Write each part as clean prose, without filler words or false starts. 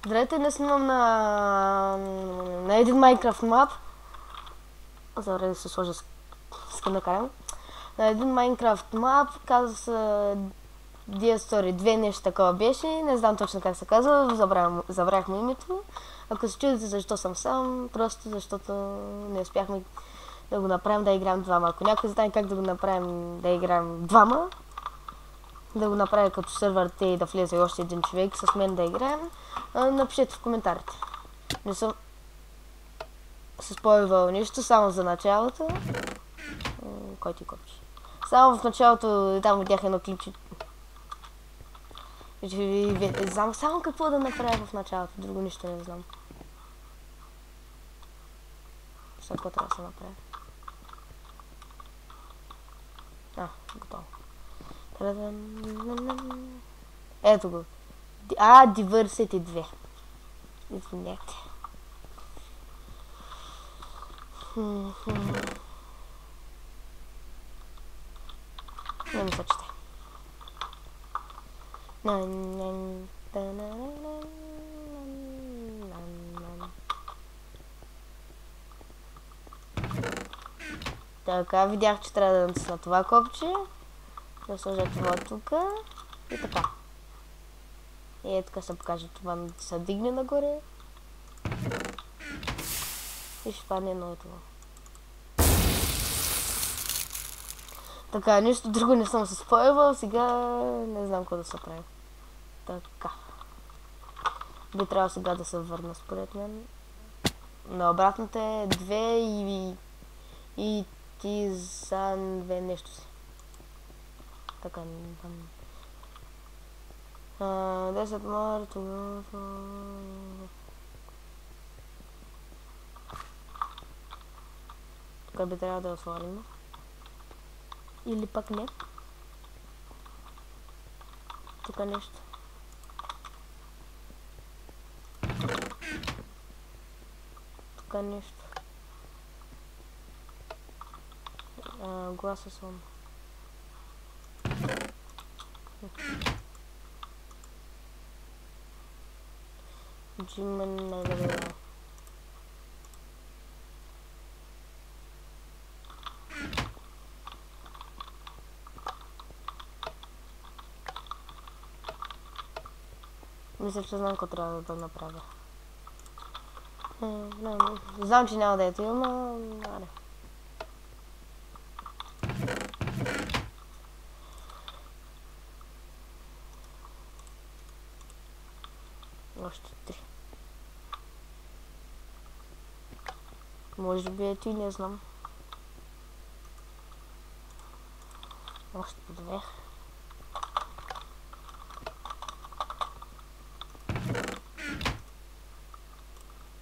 Здравейте, днес снимам на един Minecraft мап. Забравя да се сложа скин да карам. На един Minecraft мап, казва се Dia Story 2, нещо такова беше. Не знам точно как се казва, забравях му името. Ако се чудите защо съм сам, просто защото не успяхме да го направим да играем двама. Ако някой знае как да го направим да играем двама, да го направя като сервер и да влезе още един човек с мен да играем, напишете в коментарите. Не съм се спойвал нищо, само за началото. Кой ти копче? Само в началото там видях едно клипче. Знам само какво да направя в началото, друго нищо не знам. Сега какво трябва да се направя? Готово. Ето го. Diversity 2. Извинете. Не ми се чете. Така, видях, че трябва да натисна това копче. Да сложа това тук. И така. И така се покаже това да се дигне нагоре. И ще падне едно и това. Така, нищо друго не съм се спойвал, сега не знам какво да се прави. Така. Би трябвало сега да се върна според мен. На обратната е 2 и ти за 2 нещо си. Така, не знам. 10 марта. Тук би трябва да я отворим. Или пък не. Тук нещо. Тук нещо. Гласа съм. Джимен най-добре. Мисля, че знам какво трябва да направя. Знам, че няма да ето има, аре. Още 3. Може би ето и не знам. Още 2.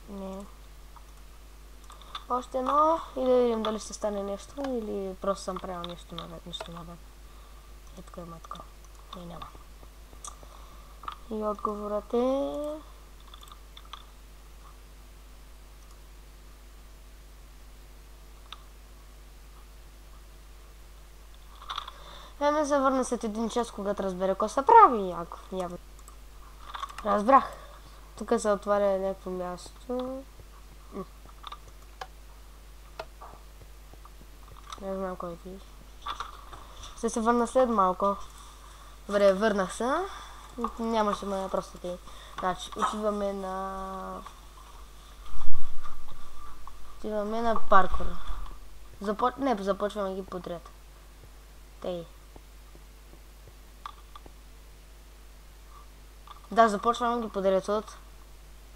Не. Още едно и да видим дали ще стане нещо или просто съм правил нещо навън. Е, тук има такова. И няма. И отговорът е... Ме се върна след един час, когато разбера какво се прави. Явно. Разбрах. Тук се отваря някакво място. Не знам кой ти. Ще се върна след малко. Добре, върнах се. Нямаше ме просто ти. Значи, отиваме на паркур. Започваме ги подред. Тей. Да, започваме ги подред от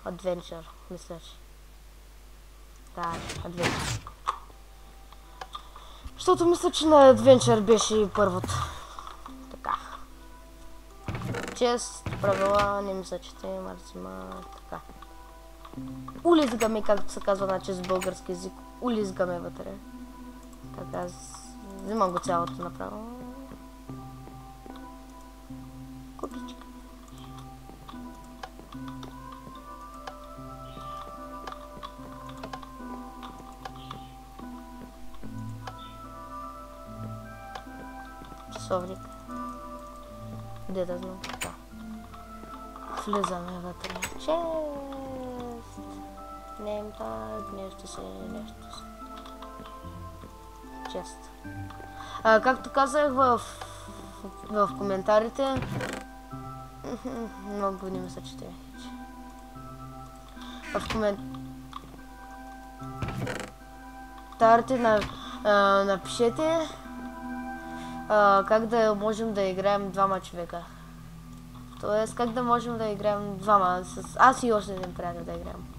Adventure, мисля, че. Да, Adventure. Защото мисля, че на Adventure беше и първото. Така. Чест, правила, не мисля, че те Марцима, така. Улизгаме, както се казва на чест български език. Улизгаме вътре. Така, взимам го цялото направо. Купичка. Часовник. Где да знам? Да. Влизаме вътре. Чест! Name tag, нещо си. Чест. Както казах в коментарите, много не мисля, че те в коментарите напишете как да можем да играем двама човека. Тоест как да можем да играем двама с аз и още един приятел да играем.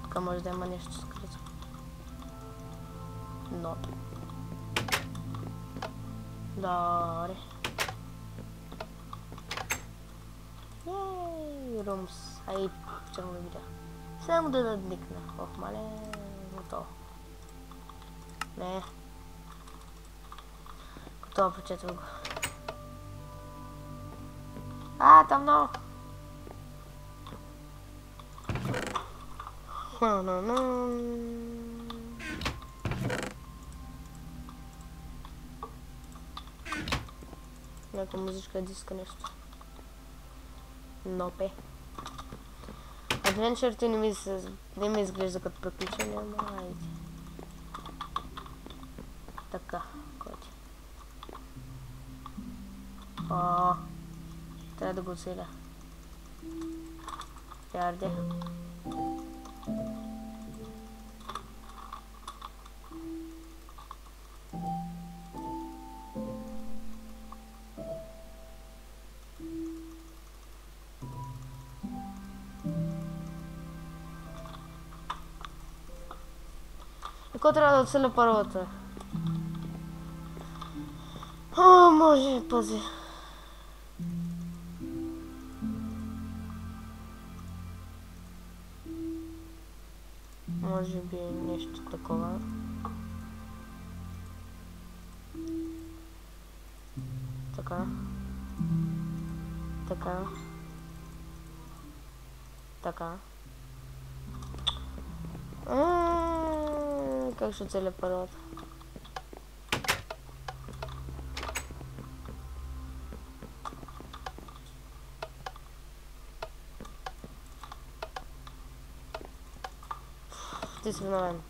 Тук може да има нещо скрито. Но. Добре. Ей, румс. Ай, ще го видя. Само да надникна. Ох, мале, готово. Не. Готово, прочетвам го. Тъмно. Някаква музичка, диска, нещо. Нопе. Адвенчърите не ми изглежда като приключение, но айде. Така, коти. Трябва да го оцеля. Ярде. И кой трябва да оцеля първата? Може, пази. Може би нещо такова. Така. Така. Така. Как ще оцеля първата? Ти си виновен.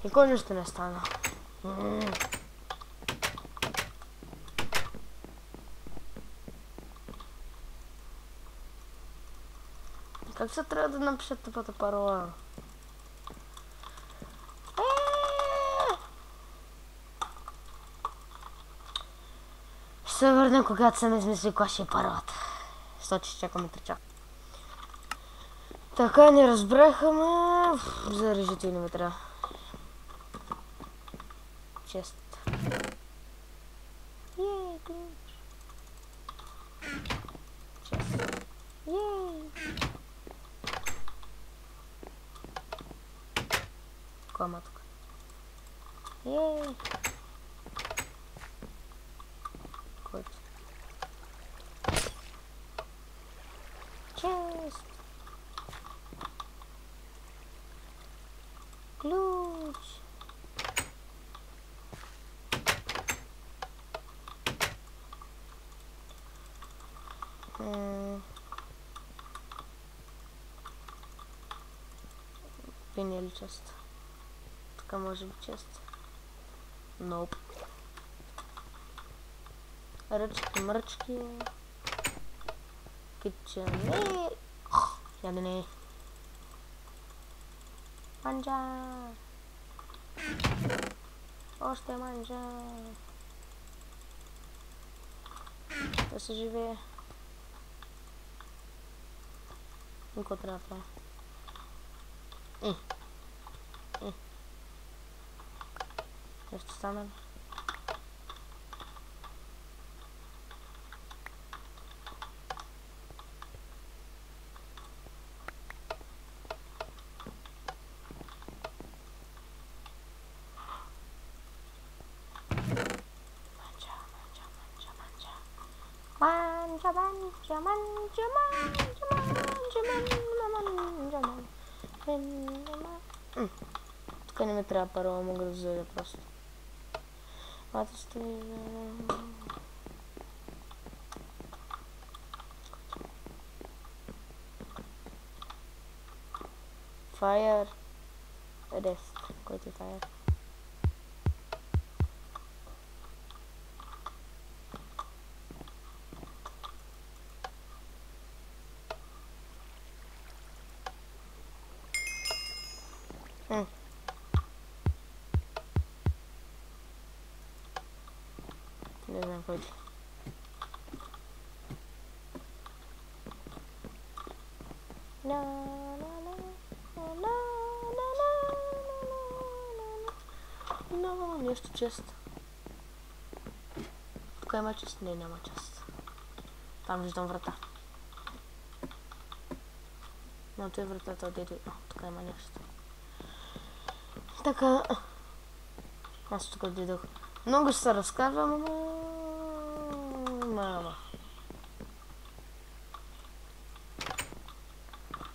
И кой нищо не стана. Как се трябва да напиша тъпата парола? Ще се върнем, когато съм измислил коя ще е паролата. Ще чакаме 3 часа. Така, не разбрахме. Зарежете не ме трябва. Чест. Ей, ключ. Чест. Ей. Кой има тук? Ей. Който. Чест. Ключ. Пин или чест? Така може би чест. Nope. Ръчки, мръчки. Китчен. Ядене. Манджа. Още манджа. Да се живее. И какво трябва да правя? Нещо стана ли? Тук не ми трябва парола, мога да взеля просто. Мата стои... Fire. Rest. Който е Fire. Не знам кой ти. Нещо чест. Тук има чест? Не, няма чест. Там виждам врата. Но той е вратата отиде. Тук има нещо. Така. Аз тук отидох. Много ще се разказвам, мама.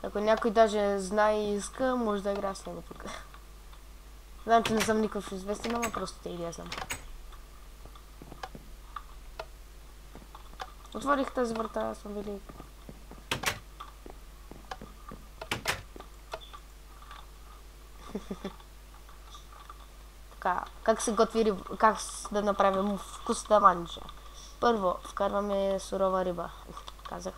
Ако някой даже знае и иска, може да игра с него тук. Знам, че не съм никакъв известен, ама просто те идея знам. Отворих тази врата, аз съм велик. Така, как се готви риба, как да направим вкусна манджа? Първо, вкарваме сурова риба. Казах.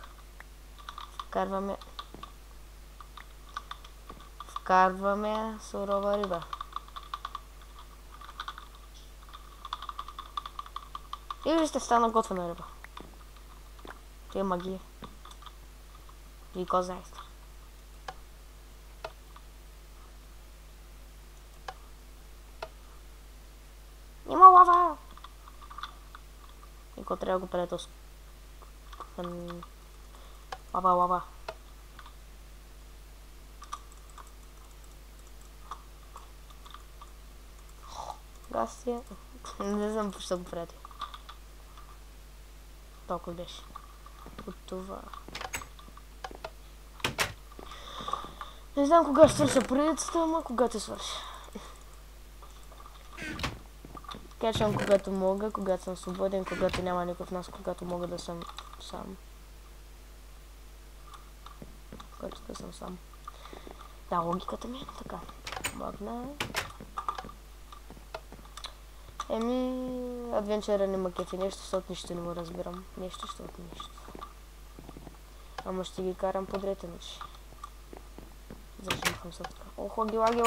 Вкарваме сурова риба. И ще стана готвена риба. Това е магия. И коза е. Има лава! И трябва да го предос. Лава. Гасия. Не знам защо го преди. Толкова беше. От това. Не знам кога ще свърша предицата, ама кога те свърша. Качвам когато мога, когато съм свободен, когато няма никой в нас, когато мога да съм сам. Когато да съм сам. Да, логиката ми е така. Магна. Адвенчъра не ма кефи нещо, защото нищо не му разбирам. Нещо. Ама ще ги карам подред иначе. Зашимхам се така. Ох, лаги.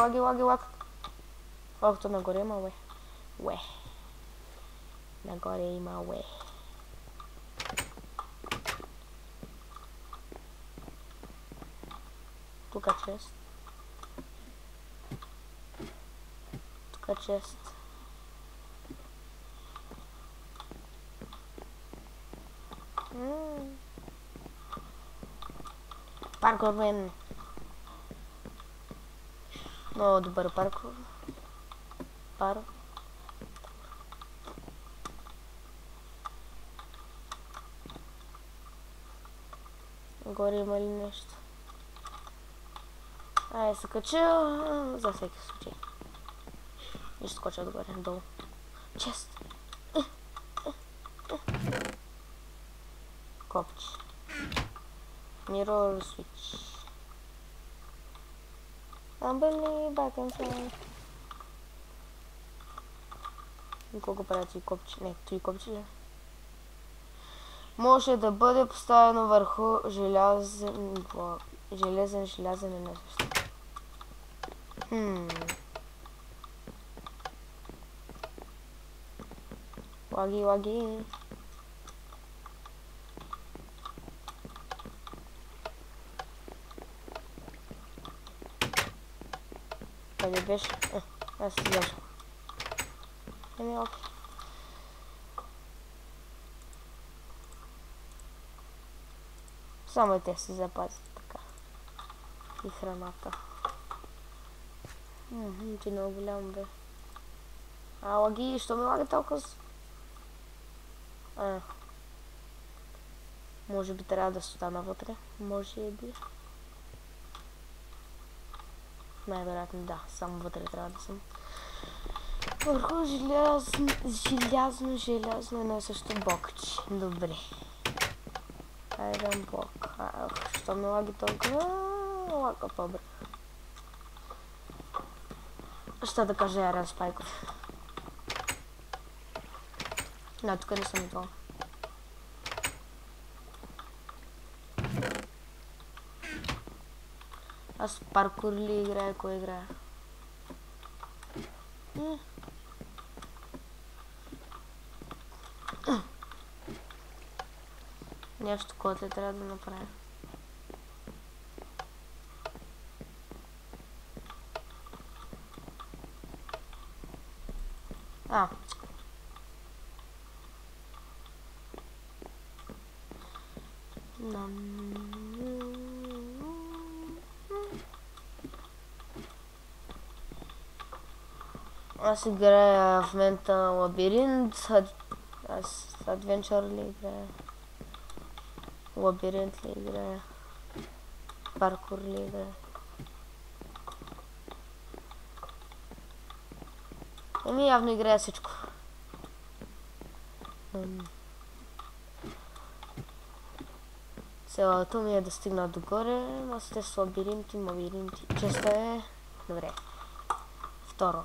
Ох, то нагоре има, Уе. Нагоре има, уе. Тука чест. Паркур, мен. Много добър паркур. Горе има ли нещо? Ай, се кача за всеки случай. И ще скоча отгоре, долу. Чест! Копче. Mirror switch. Unbelievable back and forth. Колко правят и копче? Не, той копче ли? Може да бъде поставено върху желязен и не също. Лаги. Къде беше? Аз си излязох. Окей. Само те се запазят така. И храната. Ти много голям бе. Лаги, що ме лага толкова? Може би трябва да стана вътре. Може би. Най-вероятно да, само вътре трябва да съм. Върху желязно е на също блокче. Добре. Айрон блок. Що ми лаги толкова? Лага по-бре. Що да кажа Айрон спайков? Не, тук не съм това. Аз паркур ли играя, кой играя? Нещо, което ли трябва да направя? Аз играя в момента лабиринт, аз адвенчър ли играя, лабиринт ли играя, паркур ли играя. Еми явно играя всичко. Целата ми е да стигна догоре, но сте с лабиринти. Честа е... Добре. Второ.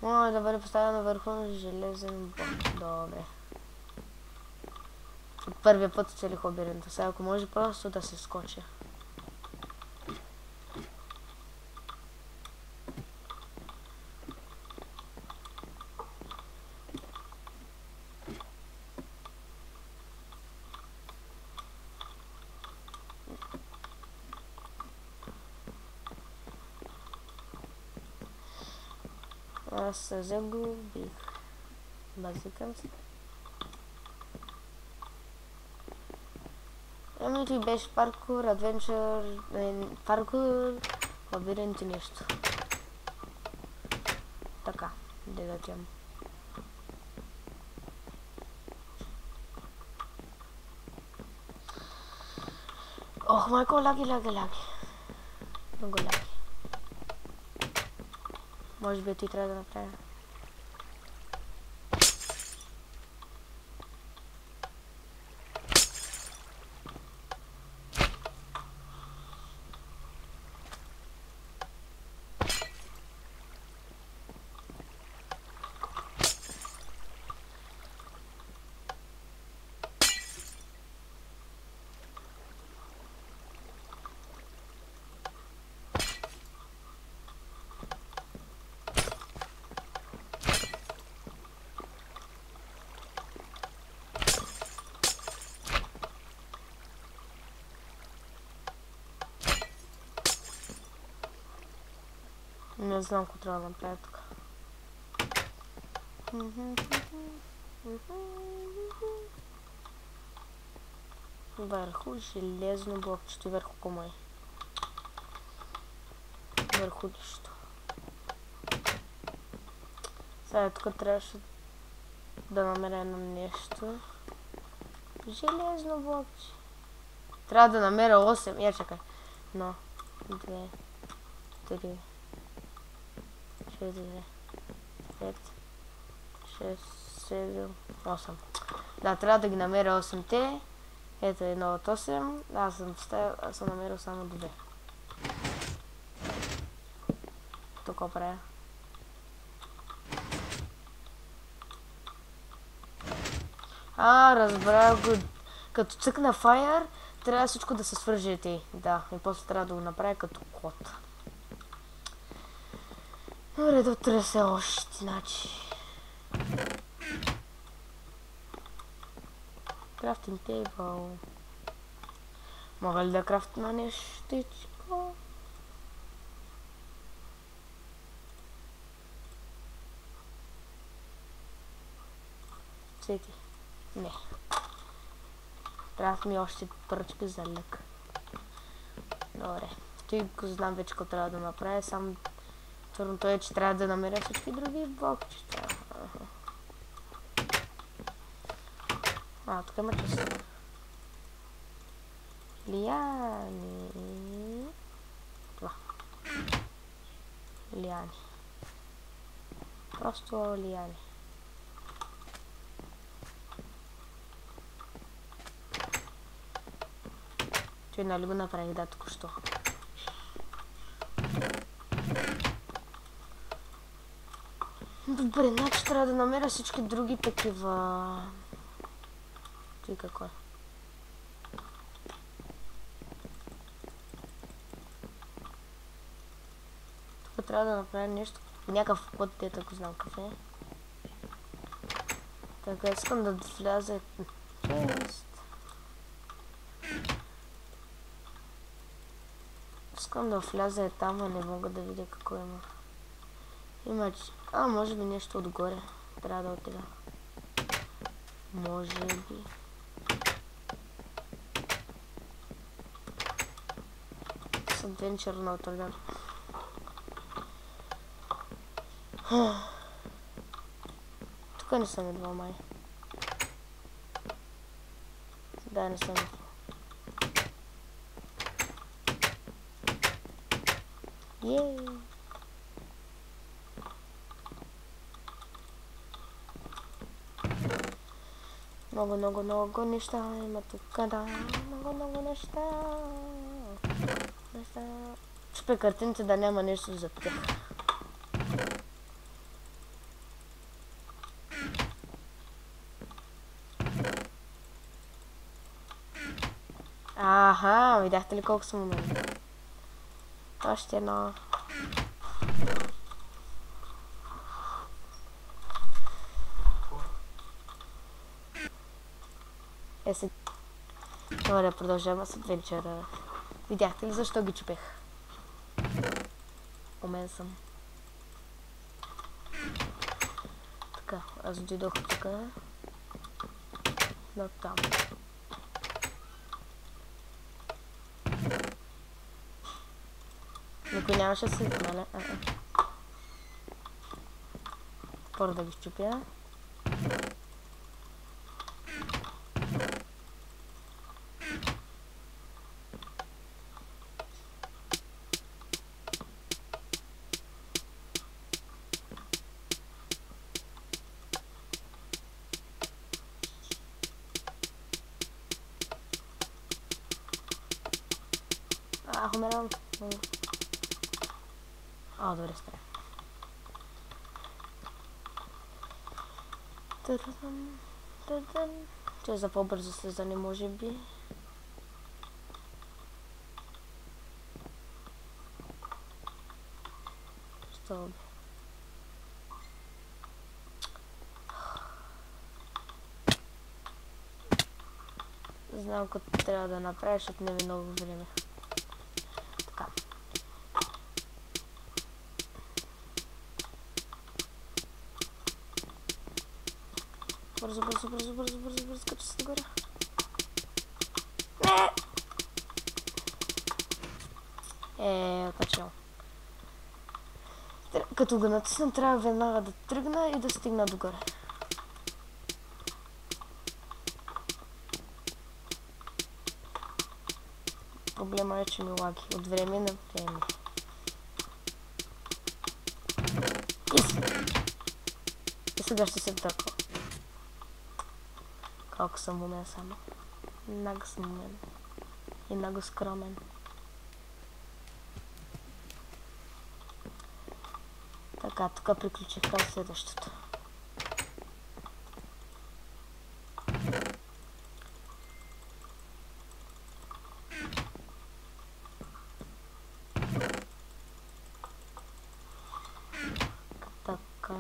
Може да бъде поставено върху железен блок. Добре. От първия път оцелих лабиринта. Сега ако може просто да се скоча. Аз се загубих. Базикам се. Ами той беше паркур, адвенчър, паркур, лабиринт и нещо. Така, де да отивам. Ох, майко, лаги. Много лаги. Може би ти трябва да направя. Не знам какво трябва да направя тук. Върху железно блокчето и върху комай. Върху нищо. Сега тук трябваше да намеря едно нещо. Железно блокче. Трябва да намеря 8. Я чакай. 1, 2, 3, 4, 5, 6, 7, 8. Да, трябва да ги намеря 8-те. Ето едно от 8. Аз съм намерил само 2. Тук правя. Разбрах го. Като цъкна Fire, трябва всичко да се свържете. Да, и после трябва да го направя като код. Добре, да тресе още, значи. Крафтинг тейбъл. Мога ли да крафтна нещичко? Сети. Не. Трябва ми още пръчки за лък. Добре. Той го знам вече какво трябва да направя, само трудното е, че трябва да намеря всички други блокчета. Тук има честа. Лиани. Това. Лиани. Просто лияни. Той нали го направих, да, току-що. Добре, значи трябва да намеря всички други такива... Той какво е? Тук трябва да направя нещо, някакъв код, дето ако знам какъв е. Така, искам да вляза... Искам да вляза там, а не мога да видя какво има. Има... може би нещо отгоре. Трябва да отида. Може би... С Adventure на Notre. Тук не съм идвал май. Да, не съм идвал. Ей! Много неща има тук, да. Много неща. Чупе картините да няма нещо за тях. Аха, видяхте ли колко съм умен? Още едно. Добре, продължаваме с Adventure. Видяхте ли защо ги чупех? Умен съм. Така, аз дойдох тук. Но там. Никой нямаше свит, нали? Първо да ги щупя. Умирам. Добре, спре. Че за по-бързо слизане, може би. Що бе? Знам какво трябва да направя, защото не ми много време. Така. Бързо, кача се догоре. Качал. Като го натисна, трябва веднага да тръгна и да стигна догоре. Проблема е, че ми лаги от време на време. И сега ще се втърква. Колко съм умен само. Много съм умен. И много скромен. Така, тук приключих към следващото. Така.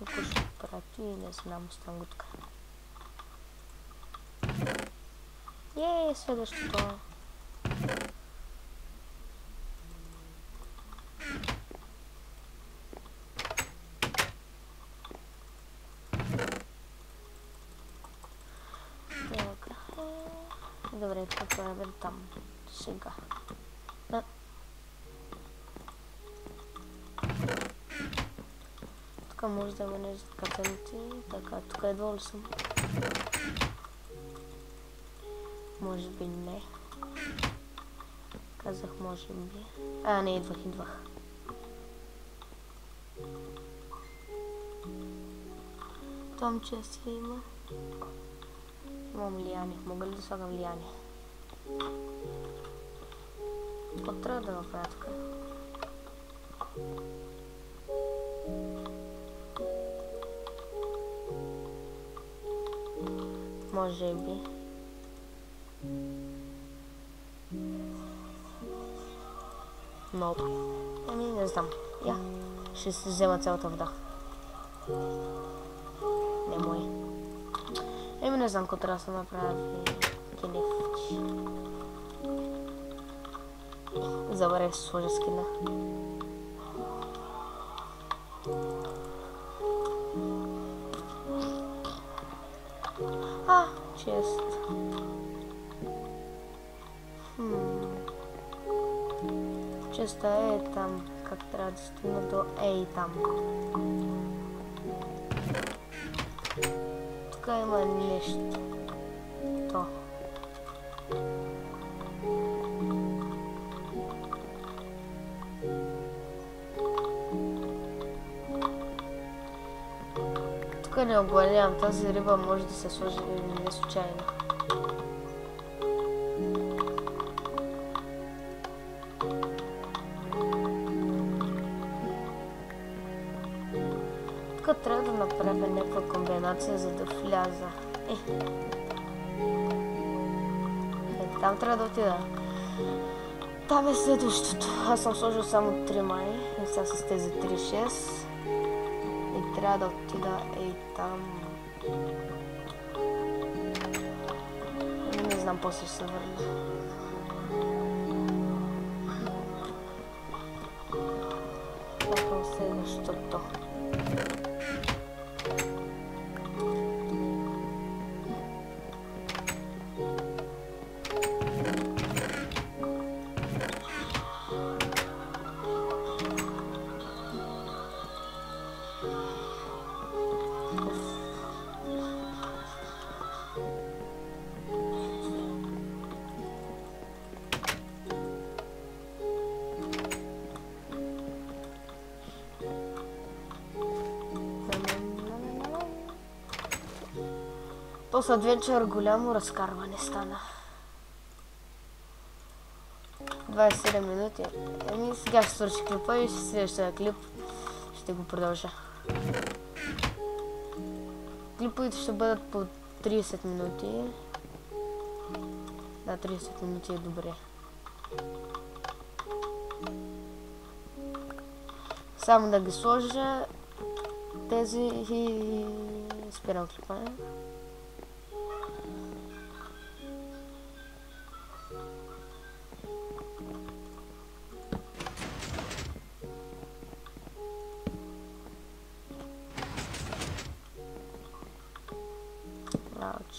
Ако ще прати, не знам, оставам го тук. Следващото. Така. Добре, поправим там. Сега. Тук може да ме не картините. Така, тук едва ли съм. Може би не. Казах може би. Не, идвах. Там често има. Имам лияни. Мога ли да слагам лияни? Какво трябва да направя тук? Може би. Не знам. Ще се взема цялата вода. Не мой. Не знам какво трябва да се направи. Келефчи. Забравих се сложа скина. Чест. Честа е там. Как трябва да стигна до там. Тук има нещо. То. Тук не огледам, тази риба може да се сложи не случайно. Тук трябва да направя някаква комбинация, за да вляза. Там трябва да отида. Там е следващото. Аз съм сложил само 3 май. И сега с тези 3-6. И трябва да отида там. Не знам, после ще се върна. Чакам следващото. После адвенчър голямо разкарване стана. 27 минути. Сега ще свърши клипа и следващия клип ще го продължа. Клиповете ще бъдат по 30 минути. Да, 30 минути е добре. Само да ги сложа тези и спирам клипа.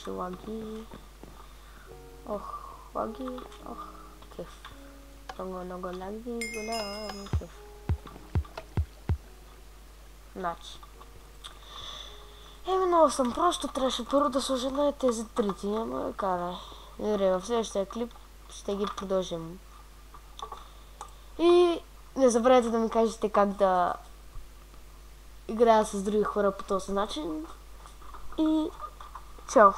Лаги. Лаги. Кеф. Много лаги, голям кеф. Значи. Много съм, просто трябваше първо да сложа на тези трити, ама карай. Добре, в следващия клип ще ги продължим. И не забравяйте да ми кажете как да играя с други хора по този начин. И чао!